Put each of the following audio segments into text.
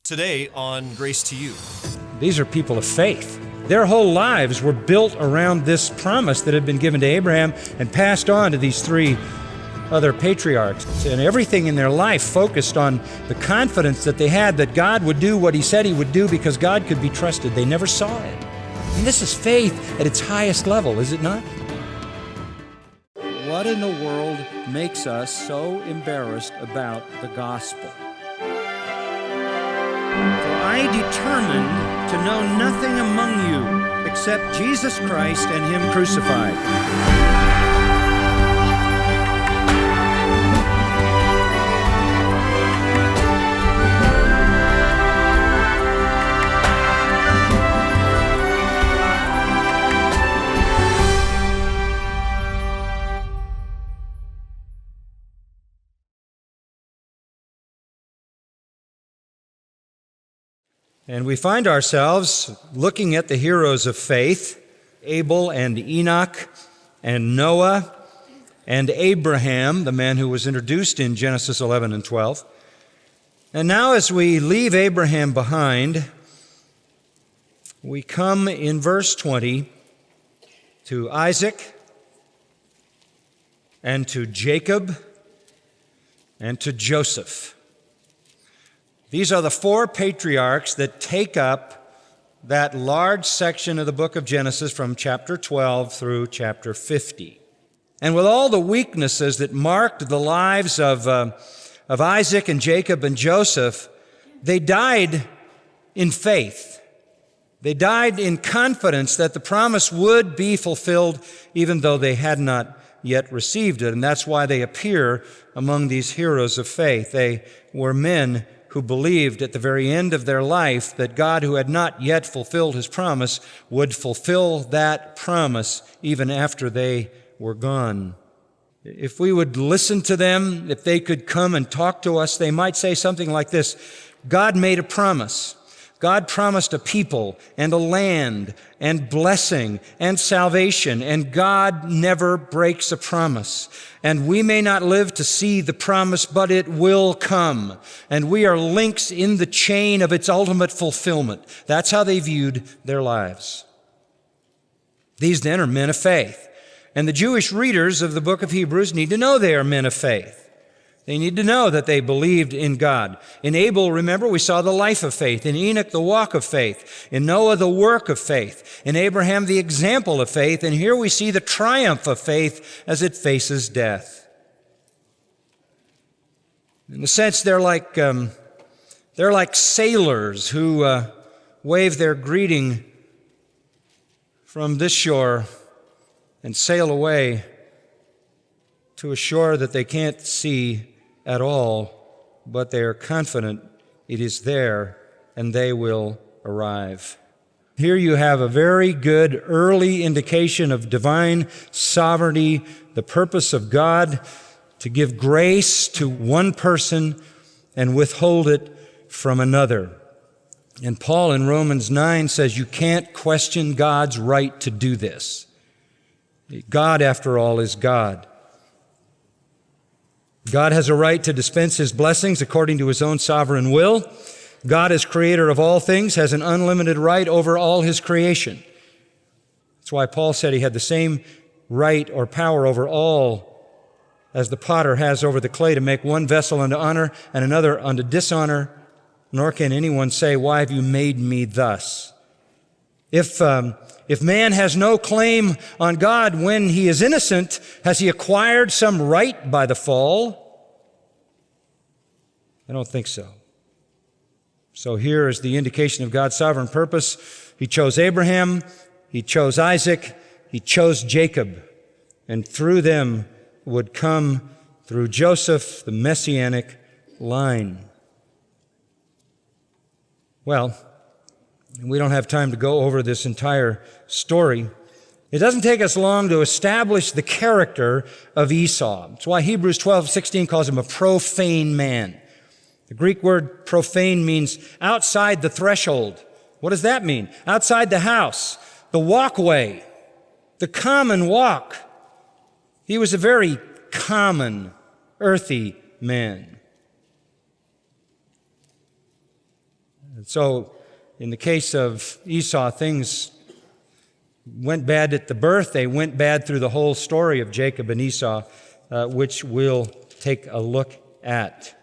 Today on Grace to You. These are people of faith. Their whole lives were built around this promise that had been given to Abraham and passed on to these three other patriarchs. And everything in their life focused on the confidence that they had that God would do what He said He would do because God could be trusted. They never saw it. And this is faith at its highest level, is it not? What in the world makes us so embarrassed about the gospel? For I determined to know nothing among you except Jesus Christ and Him crucified. And we find ourselves looking at the heroes of faith, Abel and Enoch and Noah and Abraham, the man who was introduced in Genesis 11 and 12. And now as we leave Abraham behind, we come in verse 20 to Isaac and to Jacob and to Joseph. These are the four patriarchs that take up that large section of the book of Genesis from chapter 12 through chapter 50. And with all the weaknesses that marked the lives of Isaac and Jacob and Joseph, they died in faith. They died in confidence that the promise would be fulfilled even though they had not yet received it. And that's why they appear among these heroes of faith. They were men who believed at the very end of their life that God, who had not yet fulfilled His promise, would fulfill that promise even after they were gone. If we would listen to them, if they could come and talk to us, they might say something like this: God made a promise. God promised a people and a land and blessing and salvation, and God never breaks a promise. And we may not live to see the promise, but it will come. And we are links in the chain of its ultimate fulfillment. That's how they viewed their lives. These then are men of faith. And the Jewish readers of the book of Hebrews need to know they are men of faith. They need to know that they believed in God. In Abel, remember, we saw the life of faith. In Enoch, the walk of faith. In Noah, the work of faith. In Abraham, the example of faith. And here we see the triumph of faith as it faces death. In a sense, they're like sailors who wave their greeting from this shore and sail away to a shore that they can't see at all, but they are confident it is there and they will arrive. Here you have a very good early indication of divine sovereignty, the purpose of God to give grace to one person and withhold it from another. And Paul in Romans 9 says you can't question God's right to do this. God, after all, is God. God has a right to dispense His blessings according to His own sovereign will. God, as creator of all things, has an unlimited right over all His creation. That's why Paul said He had the same right or power over all as the potter has over the clay to make one vessel unto honor and another unto dishonor, nor can anyone say, why have you made me thus? If man has no claim on God when he is innocent, has he acquired some right by the fall? I don't think so. So here is the indication of God's sovereign purpose. He chose Abraham, He chose Isaac, He chose Jacob, and through them would come, through Joseph, the messianic line. Well, we don't have time to go over this entire story. It doesn't take us long to establish the character of Esau. That's why Hebrews 12:16 calls him a profane man. The Greek word profane means outside the threshold. What does that mean? Outside the house, the walkway, the common walk. He was a very common, earthy man. And so, in the case of Esau, things went bad at the birth. They went bad through the whole story of Jacob and Esau, which we'll take a look at.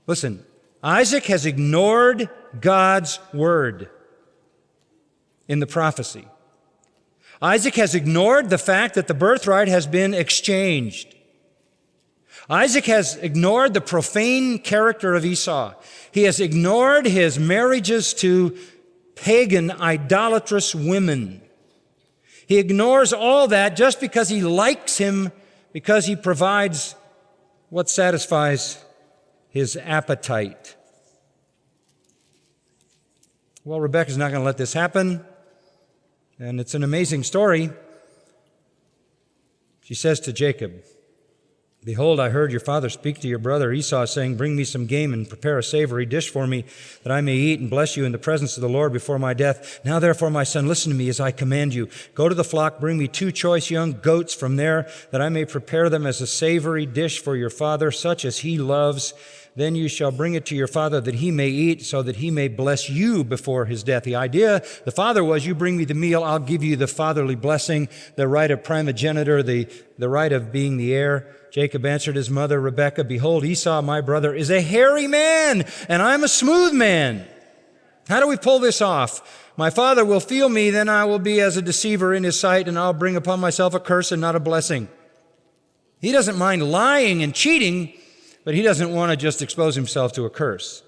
Listen, Isaac has ignored God's word in the prophecy. Isaac has ignored the fact that the birthright has been exchanged. Isaac has ignored the profane character of Esau. He has ignored his marriages to pagan, idolatrous women. He ignores all that just because he likes him, because he provides what satisfies his appetite. Well, Rebekah's not going to let this happen, and it's an amazing story. She says to Jacob, "Behold, I heard your father speak to your brother Esau, saying, 'Bring me some game and prepare a savory dish for me, that I may eat and bless you in the presence of the Lord before my death. Now therefore, my son, listen to me as I command you. Go to the flock, bring me 2 choice young goats from there, that I may prepare them as a savory dish for your father, such as he loves. Then you shall bring it to your father, that he may eat, so that he may bless you before his death.'" The idea, the father was, you bring me the meal, I'll give you the fatherly blessing, the right of primogeniture, the right of being the heir. Jacob answered his mother Rebekah, "Behold, Esau, my brother, is a hairy man, and I'm a smooth man. How do we pull this off? My father will feel me, then I will be as a deceiver in his sight, and I'll bring upon myself a curse and not a blessing." He doesn't mind lying and cheating, but he doesn't want to just expose himself to a curse.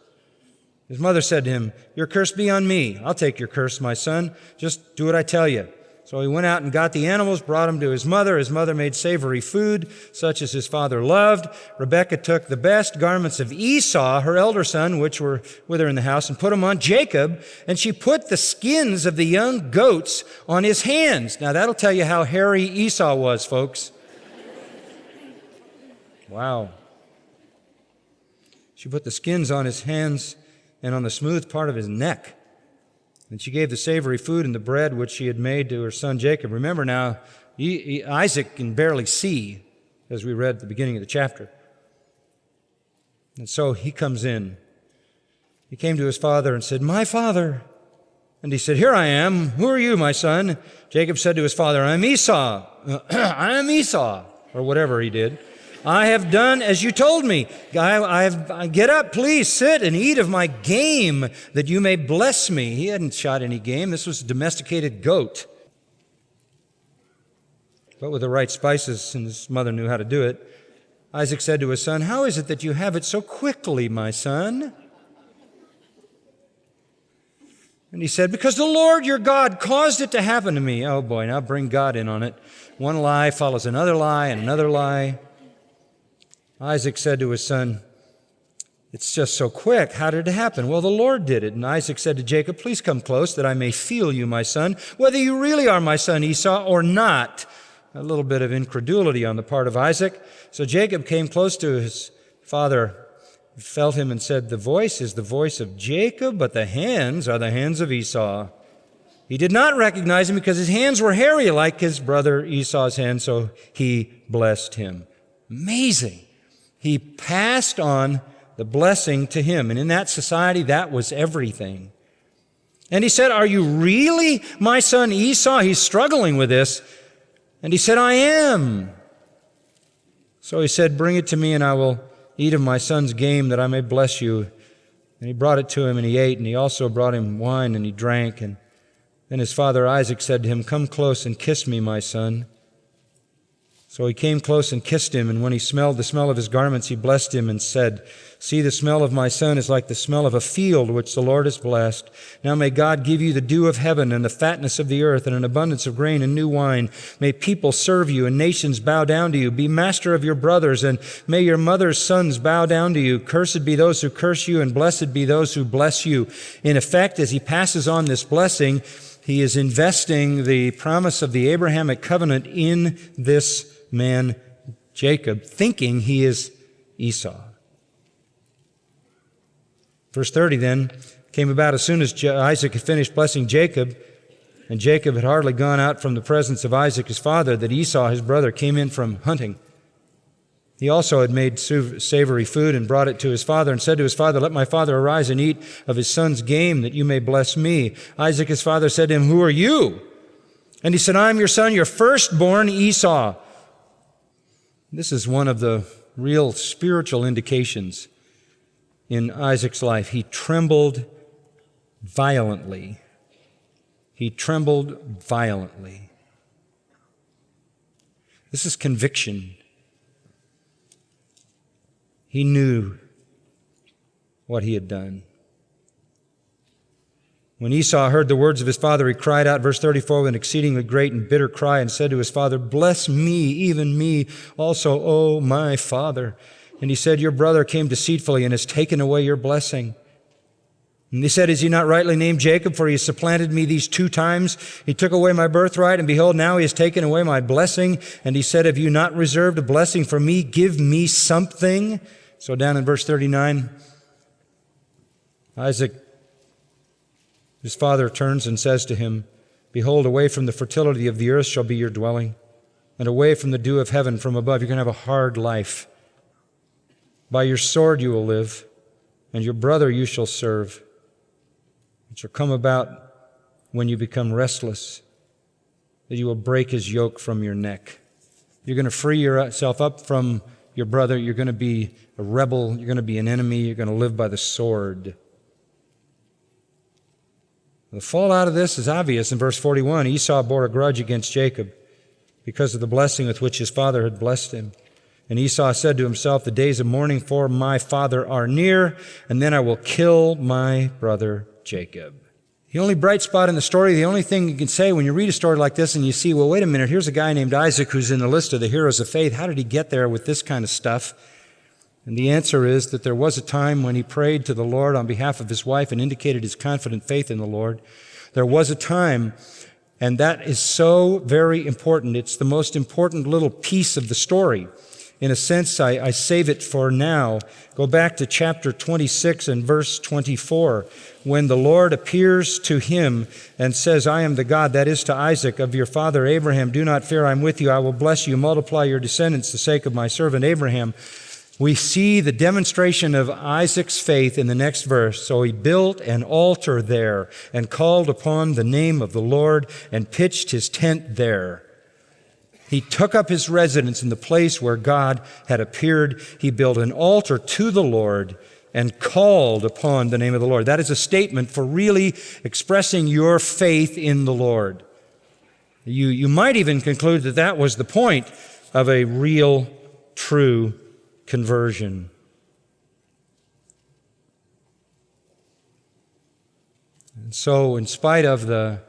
His mother said to him, "Your curse be on me. I'll take your curse, my son. Just do what I tell you." So he went out and got the animals, brought them to his mother. His mother made savory food, such as his father loved. Rebekah took the best garments of Esau, her elder son, which were with her in the house, and put them on Jacob. And she put the skins of the young goats on his hands. Now that'll tell you how hairy Esau was, folks. Wow. She put the skins on his hands and on the smooth part of his neck. And she gave the savory food and the bread which she had made to her son Jacob. Remember now, Isaac can barely see, as we read at the beginning of the chapter. And so he comes in. He came to his father and said, "My father." And he said, "Here I am. Who are you, my son?" Jacob said to his father, "I'm Esau." "I am Esau," or whatever he did. "I have done as you told me. Get up, please, sit and eat of my game, that you may bless me." He hadn't shot any game. This was a domesticated goat. But with the right spices, and his mother knew how to do it, Isaac said to his son, "How is it that you have it so quickly, my son?" And he said, "Because the Lord your God caused it to happen to me." Oh boy, now bring God in on it. One lie follows another lie and another lie. Isaac said to his son, "It's just so quick. How did it happen?" "Well, the Lord did it." And Isaac said to Jacob, "Please come close, that I may feel you, my son, whether you really are my son Esau or not." A little bit of incredulity on the part of Isaac. So Jacob came close to his father, felt him, and said, "The voice is the voice of Jacob, but the hands are the hands of Esau." He did not recognize him because his hands were hairy like his brother Esau's hands, so he blessed him. Amazing. He passed on the blessing to him. And in that society, that was everything. And he said, "Are you really my son Esau?" He's struggling with this. And he said, "I am." So he said, "Bring it to me, and I will eat of my son's game, that I may bless you." And he brought it to him, and he ate. And he also brought him wine, and he drank. And then his father Isaac said to him, "Come close and kiss me, my son." So he came close and kissed him, and when he smelled the smell of his garments, he blessed him and said, "See, the smell of my son is like the smell of a field which the Lord has blessed. Now may God give you the dew of heaven and the fatness of the earth and an abundance of grain and new wine. May people serve you and nations bow down to you. Be master of your brothers, and may your mother's sons bow down to you. Cursed be those who curse you, and blessed be those who bless you." In effect, as he passes on this blessing, he is investing the promise of the Abrahamic covenant in this man, Jacob, thinking he is Esau. Verse 30 then came about as soon as Isaac had finished blessing Jacob, and Jacob had hardly gone out from the presence of Isaac his father, that Esau his brother came in from hunting. He also had made savory food and brought it to his father and said to his father, "Let my father arise and eat of his son's game, that you may bless me." Isaac, his father, said to him, "Who are you?" And he said, "I am your son, your firstborn Esau." This is one of the real spiritual indications in Isaac's life. He trembled violently. He trembled violently. This is conviction. He knew what he had done. When Esau heard the words of his father, he cried out, verse 34, with an exceedingly great and bitter cry, and said to his father, "Bless me, even me also, O my father." And he said, "Your brother came deceitfully and has taken away your blessing." And he said, "Is he not rightly named Jacob? For he has supplanted me these 2 times. He took away my birthright, and behold, now he has taken away my blessing." And he said, "Have you not reserved a blessing for me? Give me something." So down in verse 39, Isaac, his father, turns and says to him, "Behold, away from the fertility of the earth shall be your dwelling, and away from the dew of heaven from above. You're going to have a hard life. By your sword you will live, and your brother you shall serve. It shall come about when you become restless, that you will break his yoke from your neck." You're going to free yourself up from your brother. You're going to be a rebel. You're going to be an enemy. You're going to live by the sword. The fallout of this is obvious in verse 41. Esau bore a grudge against Jacob because of the blessing with which his father had blessed him. And Esau said to himself, "The days of mourning for my father are near, and then I will kill my brother Jacob." The only bright spot in the story, the only thing you can say when you read a story like this and you see, well, wait a minute, here's a guy named Isaac who's in the list of the heroes of faith. How did he get there with this kind of stuff? And the answer is that there was a time when he prayed to the Lord on behalf of his wife and indicated his confident faith in the Lord. There was a time, and that is so very important. It's the most important little piece of the story. In a sense, I save it for now. Go back to chapter 26 and verse 24, when the Lord appears to him and says, "I am the God," that is to Isaac, "of your father Abraham. Do not fear, I am with you. I will bless you, multiply your descendants for the sake of my servant Abraham." We see the demonstration of Isaac's faith in the next verse. "So he built an altar there and called upon the name of the Lord and pitched his tent there." He took up his residence in the place where God had appeared. He built an altar to the Lord and called upon the name of the Lord. That is a statement for really expressing your faith in the Lord. You might even conclude that that was the point of a real, true conversion. And so, in spite of the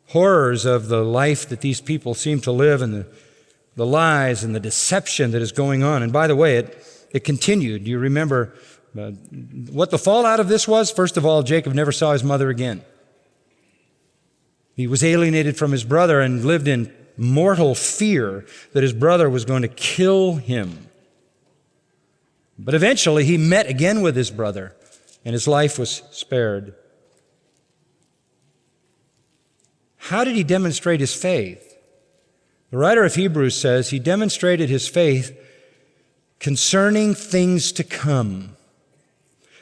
horrors of the life that these people seem to live and the lies and the deception that is going on. And by the way, it continued. You remember what the fallout of this was? First of all, Jacob never saw his mother again. He was alienated from his brother and lived in mortal fear that his brother was going to kill him. But eventually he met again with his brother, and his life was spared. How did he demonstrate his faith? The writer of Hebrews says he demonstrated his faith concerning things to come.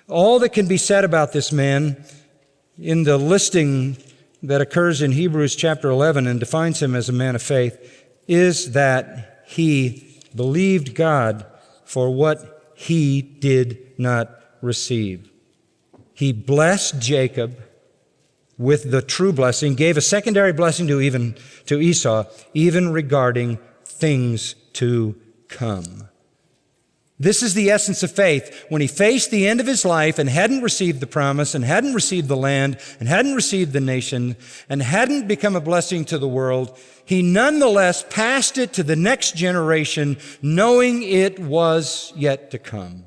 All that can be said about this man in the listing that occurs in Hebrews chapter 11 and defines him as a man of faith is that he believed God for what he did not receive. He blessed Jacob with the true blessing, gave a secondary blessing to Esau, even regarding things to come. This is the essence of faith. When he faced the end of his life and hadn't received the promise and hadn't received the land and hadn't received the nation and hadn't become a blessing to the world, he nonetheless passed it to the next generation, knowing it was yet to come.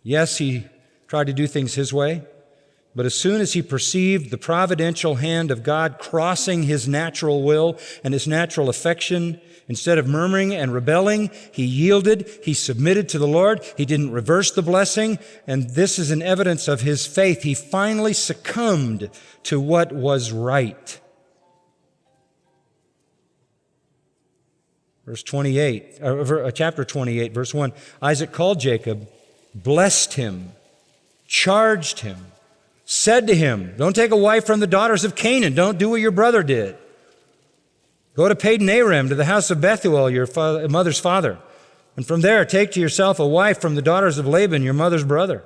Yes, he tried to do things his way, but as soon as he perceived the providential hand of God crossing his natural will and his natural affection, instead of murmuring and rebelling, he yielded, he submitted to the Lord, he didn't reverse the blessing, and this is an evidence of his faith. He finally succumbed to what was right. Chapter 28, verse 1. Isaac called Jacob, blessed him, charged him, said to him, don't take a wife from the daughters of Canaan. Don't do what your brother did. Go to Padan Aram, to the house of Bethuel, your mother's father. And from there, take to yourself a wife from the daughters of Laban, your mother's brother.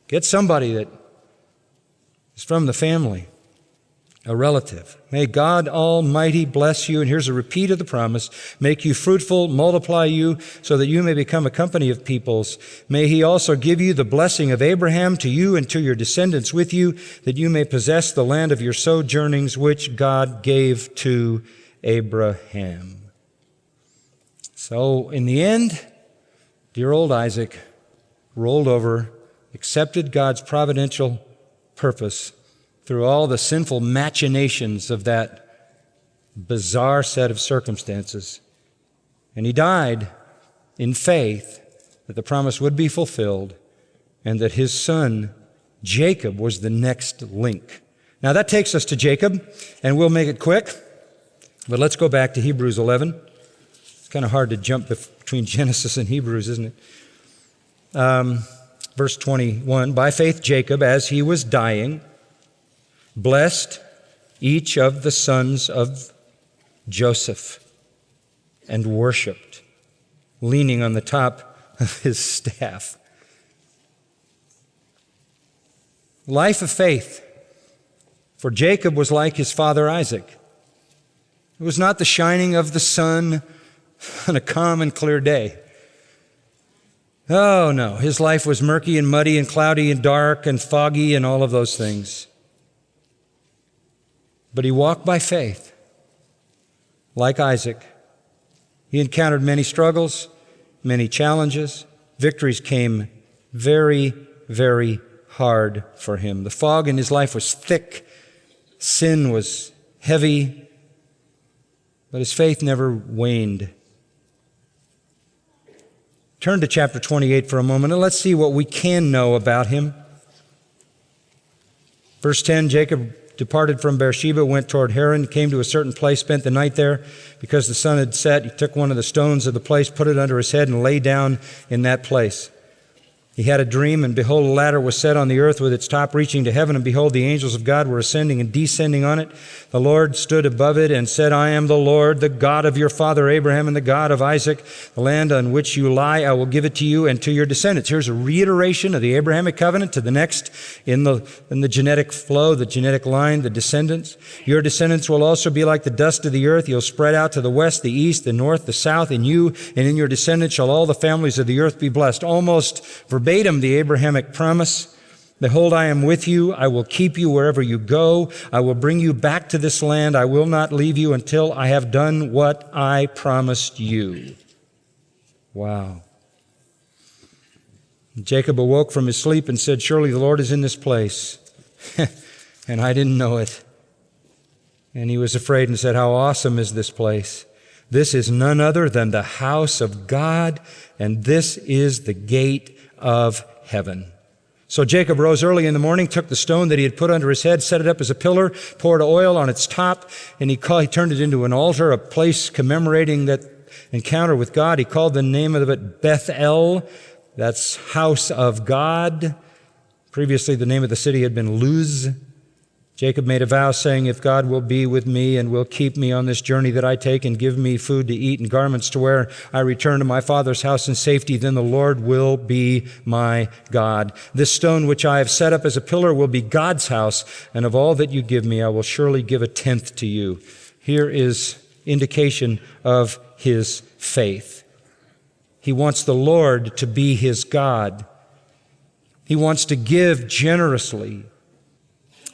Get somebody that is from the family, a relative. May God Almighty bless you, and here's a repeat of the promise, make you fruitful, multiply you, so that you may become a company of peoples. May He also give you the blessing of Abraham to you and to your descendants with you, that you may possess the land of your sojournings, which God gave to Abraham. So in the end, dear old Isaac rolled over, accepted God's providential purpose through all the sinful machinations of that bizarre set of circumstances. And he died in faith that the promise would be fulfilled and that his son Jacob was the next link. Now that takes us to Jacob, and we'll make it quick, but let's go back to Hebrews 11. It's kind of hard to jump between Genesis and Hebrews, isn't it? Verse 21, by faith Jacob, as he was dying, blessed each of the sons of Joseph and worshiped, leaning on the top of his staff. Life of faith for Jacob was like his father Isaac. It was not the shining of the sun on a calm and clear day. Oh no, his life was murky and muddy and cloudy and dark and foggy and all of those things. But he walked by faith, like Isaac. He encountered many struggles, many challenges. Victories came very, very hard for him. The fog in his life was thick. Sin was heavy. But his faith never waned. Turn to chapter 28 for a moment, and let's see what we can know about him. Verse 10, Jacob departed from Beersheba, went toward Haran, came to a certain place, spent the night there. Because the sun had set, he took one of the stones of the place, put it under his head, and lay down in that place. He had a dream, and behold, a ladder was set on the earth with its top reaching to heaven, and behold, the angels of God were ascending and descending on it. The Lord stood above it and said, I am the Lord, the God of your father Abraham and the God of Isaac. The land on which you lie, I will give it to you and to your descendants. Here's a reiteration of the Abrahamic covenant to the next in the genetic flow, the genetic line, the descendants. Your descendants will also be like the dust of the earth. You'll spread out to the west, the east, the north, the south. In you and in your descendants shall all the families of the earth be blessed. Almost verbatim, the Abrahamic promise. Behold, I am with you. I will keep you wherever you go. I will bring you back to this land. I will not leave you until I have done what I promised you. Wow. Jacob awoke from his sleep and said, surely the Lord is in this place. And I didn't know it. And he was afraid and said, how awesome is this place? This is none other than the house of God, and this is the gate of heaven. So Jacob rose early in the morning, took the stone that he had put under his head, set it up as a pillar, poured oil on its top, and he turned it into an altar, a place commemorating that encounter with God. He called the name of it Bethel. That's house of God. Previously, the name of the city had been Luz. Jacob made a vow saying, if God will be with me and will keep me on this journey that I take and give me food to eat and garments to wear, I return to my father's house in safety, then the Lord will be my God. This stone which I have set up as a pillar will be God's house, and of all that you give me, I will surely give 1/10 to you. Here is indication of his faith. He wants the Lord to be his God. He wants to give generously.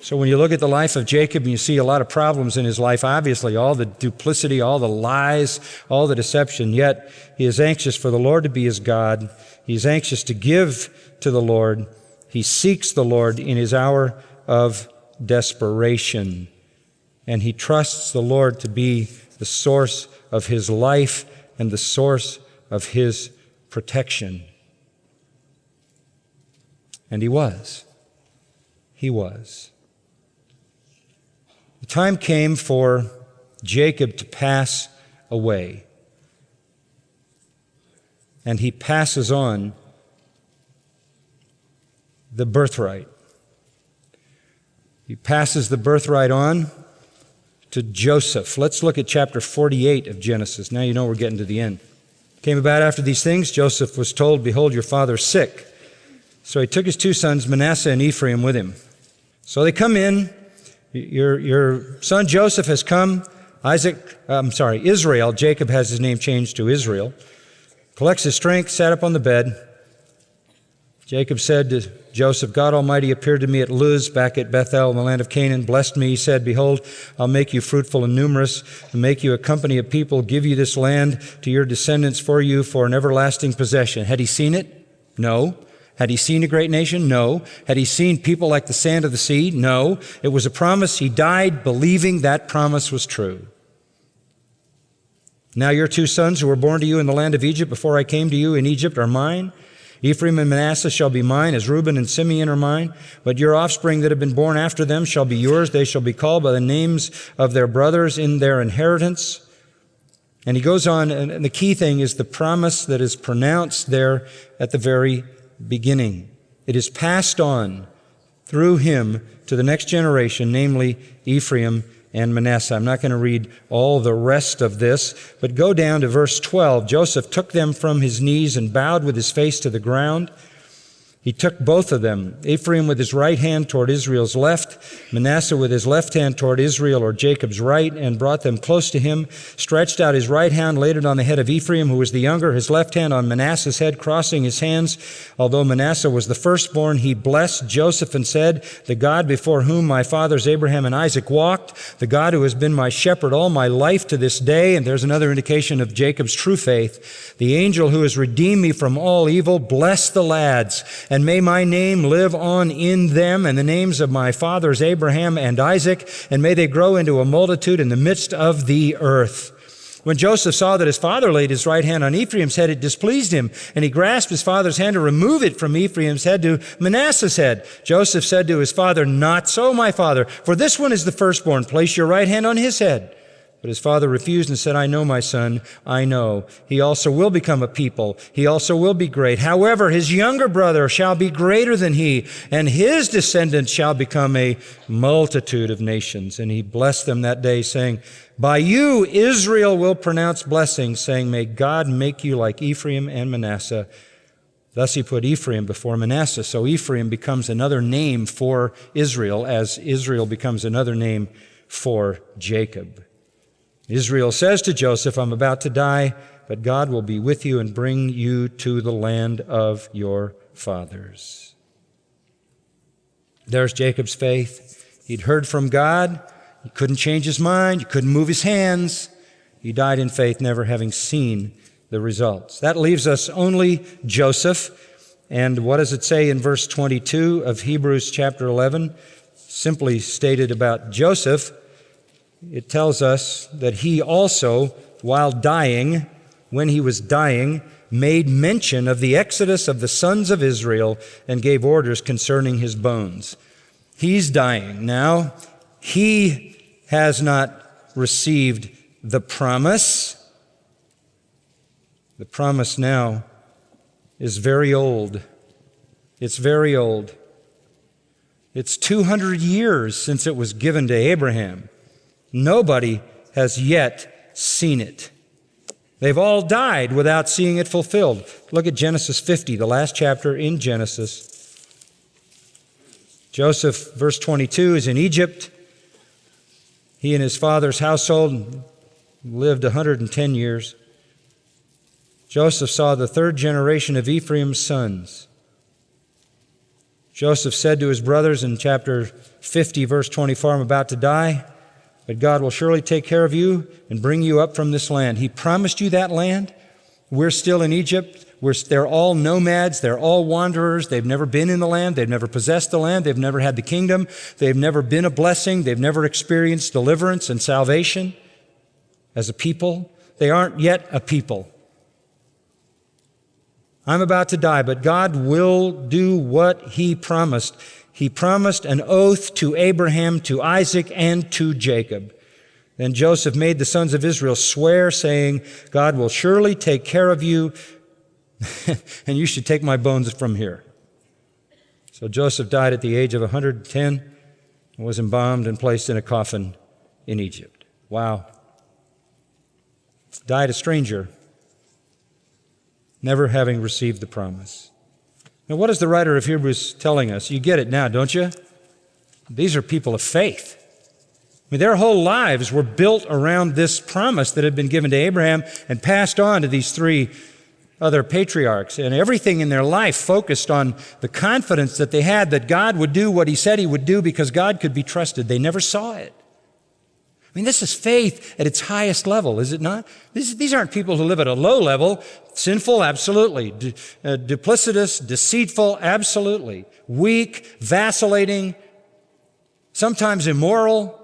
So when you look at the life of Jacob and you see a lot of problems in his life, obviously all the duplicity, all the lies, all the deception, yet he is anxious for the Lord to be his God. He's anxious to give to the Lord. He seeks the Lord in his hour of desperation. And he trusts the Lord to be the source of his life and the source of his protection. And he was. He was. The time came for Jacob to pass away. and he passes on the birthright. He passes the birthright on to Joseph. Let's look at chapter 48 of Genesis. Now you know we're getting to the end. Came about after these things, Joseph was told, "Behold, your father is sick." So he took his two sons, Manasseh and Ephraim, with him. So they come in. Your son Joseph has come. Israel. Jacob has his name changed to Israel. Collects his strength, sat up on the bed. Jacob said to Joseph, "God Almighty appeared to me at Luz, back at Bethel in the land of Canaan, blessed me. He said, 'Behold, I'll make you fruitful and numerous, and make you a company of people, give you this land to your descendants for you for an everlasting possession.'" Had he seen it? No. Had he seen a great nation? No. Had he seen people like the sand of the sea? No. It was a promise. He died believing that promise was true. "Now your two sons who were born to you in the land of Egypt before I came to you in Egypt are mine. Ephraim and Manasseh shall be mine, as Reuben and Simeon are mine. But your offspring that have been born after them shall be yours. They shall be called by the names of their brothers in their inheritance." And he goes on, and the key thing is the promise that is pronounced there at the very beginning. It is passed on through him to the next generation, namely Ephraim and Manasseh. I'm not going to read all the rest of this, but go down to verse 12. "Joseph took them from his knees and bowed with his face to the ground. He took both of them, Ephraim with his right hand toward Israel's left, Manasseh with his left hand toward Israel or Jacob's right, and brought them close to him, stretched out his right hand, laid it on the head of Ephraim, who was the younger, his left hand on Manasseh's head, crossing his hands. Although Manasseh was the firstborn, he blessed Joseph and said, 'The God before whom my fathers Abraham and Isaac walked, the God who has been my shepherd all my life to this day,'" and there's another indication of Jacob's true faith, "'the angel who has redeemed me from all evil, bless the lads, and may my name live on in them, and the names of my fathers Abraham and Isaac, and may they grow into a multitude in the midst of the earth.'" When Joseph saw that his father laid his right hand on Ephraim's head, it displeased him, and he grasped his father's hand to remove it from Ephraim's head to Manasseh's head. Joseph said to his father, "Not so, my father, for this one is the firstborn. Place your right hand on his head." But his father refused and said, "I know, my son, I know. He also will become a people. He also will be great. However, his younger brother shall be greater than he, and his descendants shall become a multitude of nations." And he blessed them that day, saying, "By you Israel will pronounce blessing, saying, 'May God make you like Ephraim and Manasseh.' Thus he put Ephraim before Manasseh." So Ephraim becomes another name for Israel, as Israel becomes another name for Jacob. Israel says to Joseph, "I'm about to die, but God will be with you and bring you to the land of your fathers." There's Jacob's faith. He'd heard from God. He couldn't change his mind. He couldn't move his hands. He died in faith, never having seen the results. That leaves us only Joseph. And what does it say in verse 22 of Hebrews chapter 11? Simply stated about Joseph, it tells us that he also, while dying, when he was dying, made mention of the exodus of the sons of Israel and gave orders concerning his bones. He's dying now. He has not received the promise. The promise now is very old. It's very old. It's 200 years since it was given to Abraham. Nobody has yet seen it. They've all died without seeing it fulfilled. Look at Genesis 50, the last chapter in Genesis. Joseph, verse 22, is in Egypt. He and his father's household lived 110 years. Joseph saw the third generation of Ephraim's sons. Joseph said to his brothers in chapter 50, verse 24, "I'm about to die, but God will surely take care of you and bring you up from this land." He promised you that land. We're still in Egypt. They're all nomads. They're all wanderers. They've never been in the land. They've never possessed the land. They've never had the kingdom. They've never been a blessing. They've never experienced deliverance and salvation as a people. They aren't yet a people. I'm about to die, but God will do what He promised. He promised an oath to Abraham, to Isaac, and to Jacob. Then Joseph made the sons of Israel swear, saying, "God will surely take care of you and you should take my bones from here. So Joseph died at the age of 110 and was embalmed and placed in a coffin in Egypt. Wow. Died a stranger, never having received the promise. Now, what is the writer of Hebrews telling us? You get it now, don't you? These are people of faith. I mean, their whole lives were built around this promise that had been given to Abraham and passed on to these three other patriarchs. And everything in their life focused on the confidence that they had that God would do what he said he would do because God could be trusted. They never saw it. I mean, this is faith at its highest level, is it not? These aren't people who live at a low level. Sinful, absolutely. Duplicitous, deceitful, absolutely. Weak, vacillating, sometimes immoral,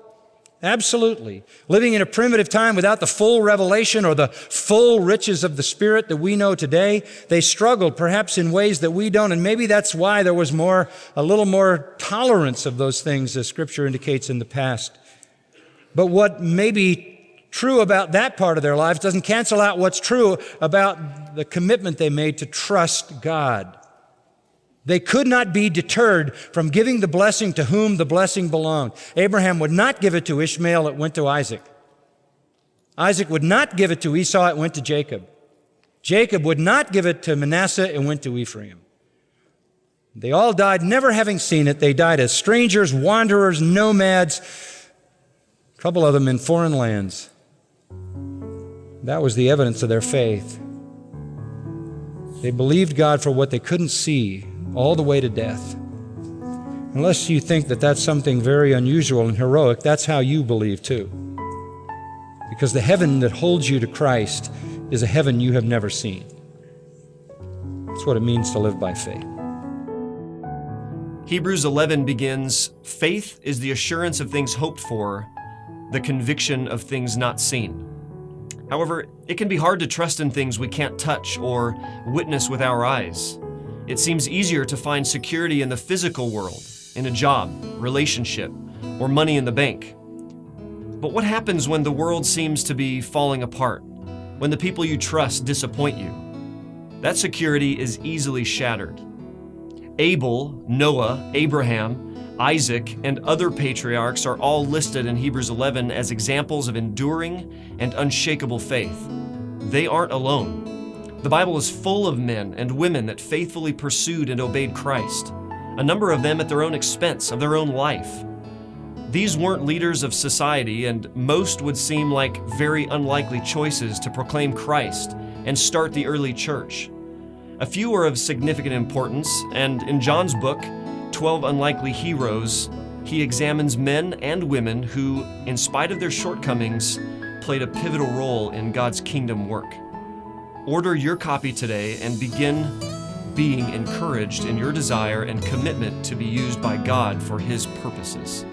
absolutely. Living in a primitive time without the full revelation or the full riches of the Spirit that we know today. They struggled perhaps in ways that we don't, and maybe that's why there was a little more tolerance of those things, as Scripture indicates in the past. But what may be true about that part of their lives doesn't cancel out what's true about the commitment they made to trust God. They could not be deterred from giving the blessing to whom the blessing belonged. Abraham would not give it to Ishmael, it went to Isaac. Isaac would not give it to Esau, it went to Jacob. Jacob would not give it to Manasseh, it went to Ephraim. They all died never having seen it. They died as strangers, wanderers, nomads, a couple of them in foreign lands. That was the evidence of their faith. They believed God for what they couldn't see, all the way to death. Unless you think that that's something very unusual and heroic, that's how you believe too. Because the heaven that holds you to Christ is a heaven you have never seen. That's what it means to live by faith. Hebrews 11 begins, "Faith is the assurance of things hoped for, the conviction of things not seen." However, it can be hard to trust in things we can't touch or witness with our eyes. It seems easier to find security in the physical world, in a job, relationship, or money in the bank. But what happens when the world seems to be falling apart, when the people you trust disappoint you? That security is easily shattered. Abel, Noah, Abraham, Isaac, and other patriarchs are all listed in Hebrews 11 as examples of enduring and unshakable faith. They aren't alone. The Bible is full of men and women that faithfully pursued and obeyed Christ, a number of them at their own expense of their own life. These weren't leaders of society, and most would seem like very unlikely choices to proclaim Christ and start the early church. A few are of significant importance, and in John's book, 12 Unlikely Heroes, he examines men and women who, in spite of their shortcomings, played a pivotal role in God's kingdom work. Order your copy today and begin being encouraged in your desire and commitment to be used by God for His purposes.